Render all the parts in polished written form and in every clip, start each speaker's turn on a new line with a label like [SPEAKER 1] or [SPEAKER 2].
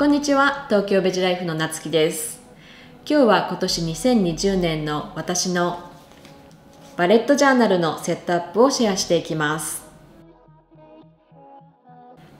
[SPEAKER 1] こんにちは、東京ベジライフのなつきです。今日は今年2020年の私のバレットジャーナルのセットアップをシェアしていきます。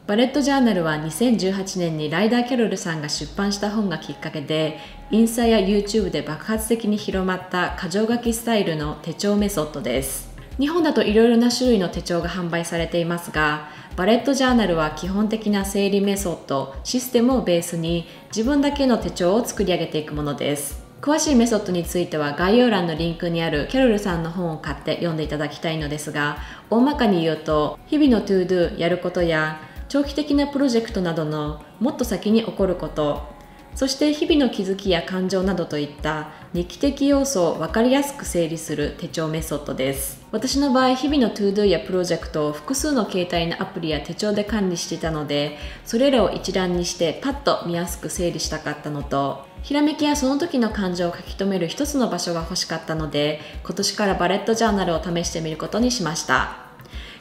[SPEAKER 1] バレットジャーナルは2018年にライダー・キャロルさんが出版した本がきっかけで、インスタや YouTube で爆発的に広まった箇条書きスタイルの手帳メソッドです。日本だといろいろな種類の手帳が販売されていますが、バレットジャーナルは基本的な整理メソッド、システムをベースに自分だけの手帳を作り上げていくものです。詳しいメソッドについては概要欄のリンクにあるキャロルさんの本を買って読んでいただきたいのですが、大まかに言うと、日々のトゥードゥやることや長期的なプロジェクトなどのもっと先に起こること、そして日々の気づきや感情などといった日記的要素を分かりやすく整理する手帳メソッドです。私の場合、日々のトゥードゥやプロジェクトを複数の携帯のアプリや手帳で管理していたので、それらを一覧にしてパッと見やすく整理したかったのと、ひらめきやその時の感情を書き留める一つの場所が欲しかったので、今年からバレットジャーナルを試してみることにしました。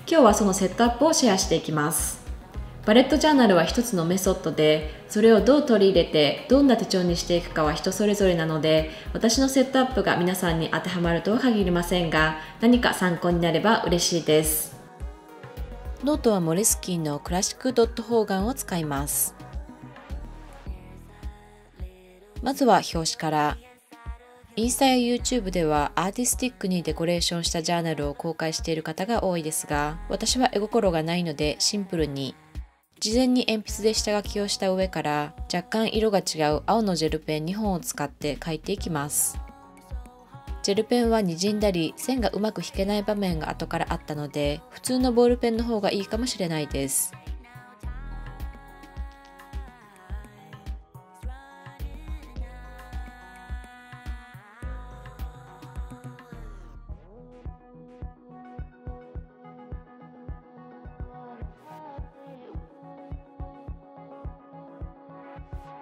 [SPEAKER 1] 今日はそのセットアップをシェアしていきます。バレットジャーナルは一つのメソッドで、それをどう取り入れてどんな手帳にしていくかは人それぞれなので、私のセットアップが皆さんに当てはまるとは限りませんが、何か参考になれば嬉しいです。ノートはモレスキーのクラシックドット方眼を使います。まずは表紙から。インスタや YouTube ではアーティスティックにデコレーションしたジャーナルを公開している方が多いですが、私は絵心がないのでシンプルに、事前に鉛筆で下書きをした上から若干色が違う青のジェルペン2本を使って描いていきます。ジェルペンは滲んだり線がうまく引けない場面が後からあったので、普通のボールペンの方がいいかもしれないです。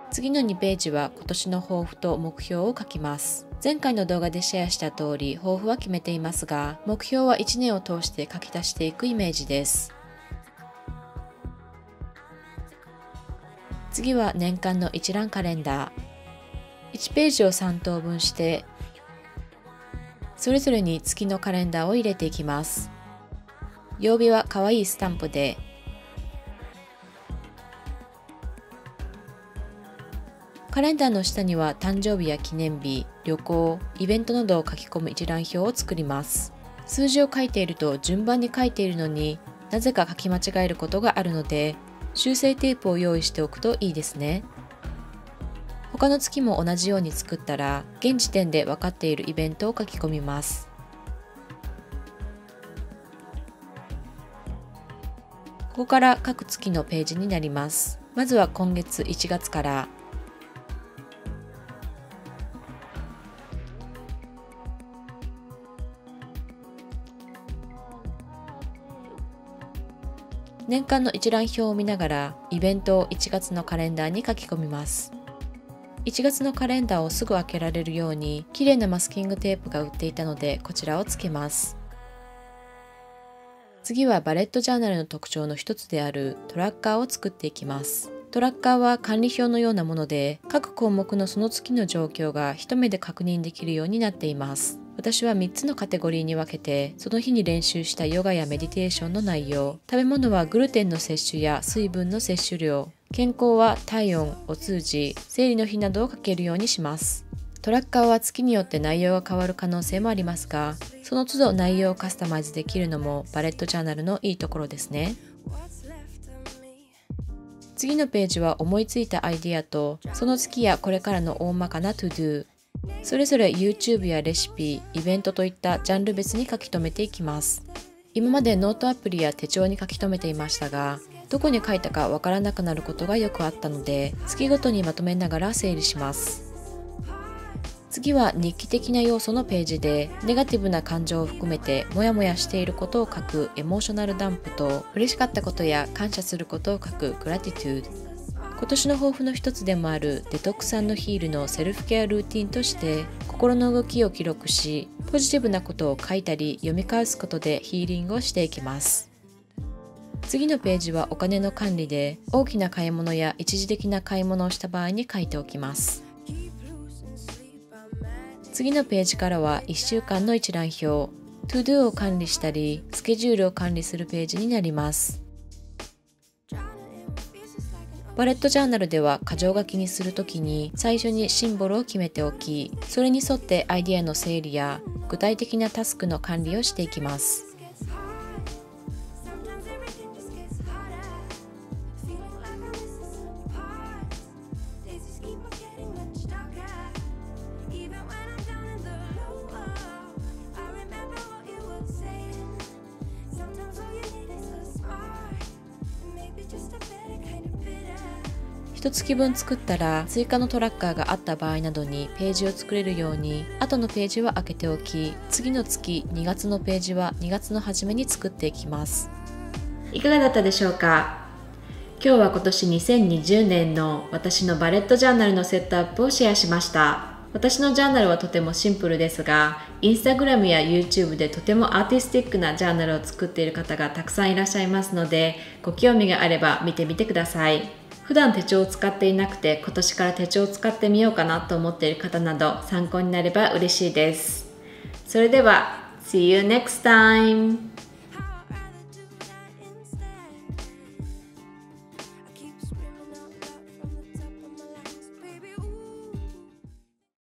[SPEAKER 1] 次の2ページは今年の抱負と目標を書きます。前回の動画でシェアした通り、抱負は決めていますが、目標は1年を通して書き足していくイメージです。次は年間の一覧カレンダー。1ページを3等分して、それぞれに月のカレンダーを入れていきます。曜日は可愛いスタンプで、カレンダーの下には誕生日や記念日、旅行、イベントなどを書き込む一覧表を作ります。数字を書いていると順番に書いているのになぜか書き間違えることがあるので、修正テープを用意しておくといいですね。他の月も同じように作ったら、現時点で分かっているイベントを書き込みます。ここから各月のページになります。まずは今月1月から、年間の一覧表を見ながらイベントを1月のカレンダーに書き込みます。1月のカレンダーをすぐ開けられるように綺麗なマスキングテープが売っていたので、こちらをつけます。次はバレットジャーナルの特徴の一つであるトラッカーを作っていきます。トラッカーは管理表のようなもので、各項目のその月の状況が一目で確認できるようになっています。私は3つのカテゴリーに分けて、その日に練習したヨガやメディテーションの内容、食べ物はグルテンの摂取や水分の摂取量、健康は体温、お通じ、生理の日などを書けるようにします。トラッカーは月によって内容が変わる可能性もありますが、その都度内容をカスタマイズできるのもバレットジャーナルのいいところですね。次のページは思いついたアイディアと、その月やこれからの大まかなトゥドゥ、それぞれ YouTube やレシピ、イベントといったジャンル別に書き留めていきます。今までノートアプリや手帳に書き留めていましたが、どこに書いたかわからなくなることがよくあったので、月ごとにまとめながら整理します。次は日記的な要素のページで、ネガティブな感情を含めてモヤモヤしていることを書くエモーショナルダンプと、嬉しかったことや感謝することを書くグラティトゥード。今年の抱負の一つでもあるデトックス&ヒールのセルフケアルーティンとして、心の動きを記録し、ポジティブなことを書いたり読み返すことでヒーリングをしていきます。次のページはお金の管理で、大きな買い物や一時的な買い物をした場合に書いておきます。次のページからは1週間の一覧表、To-Do を管理したり、スケジュールを管理するページになります。バレットジャーナルでは箇条書きにするときに最初にシンボルを決めておき、それに沿ってアイデアの整理や具体的なタスクの管理をしていきます。1月分作ったら追加のトラッカーがあった場合などにページを作れるように後のページは開けておき、次の月2月のページは2月の初めに作っていきます。いかがだったでしょうか。今日は今年2020年の私のバレットジャーナルのセットアップをシェアしました。私のジャーナルはとてもシンプルですが、インスタグラムや YouTube でとてもアーティスティックなジャーナルを作っている方がたくさんいらっしゃいますので、ご興味があれば見てみてください。普段手帳を使っていなくて今年から手帳を使ってみようかなと思っている方など参考になれば嬉しいです。それでは See you next time!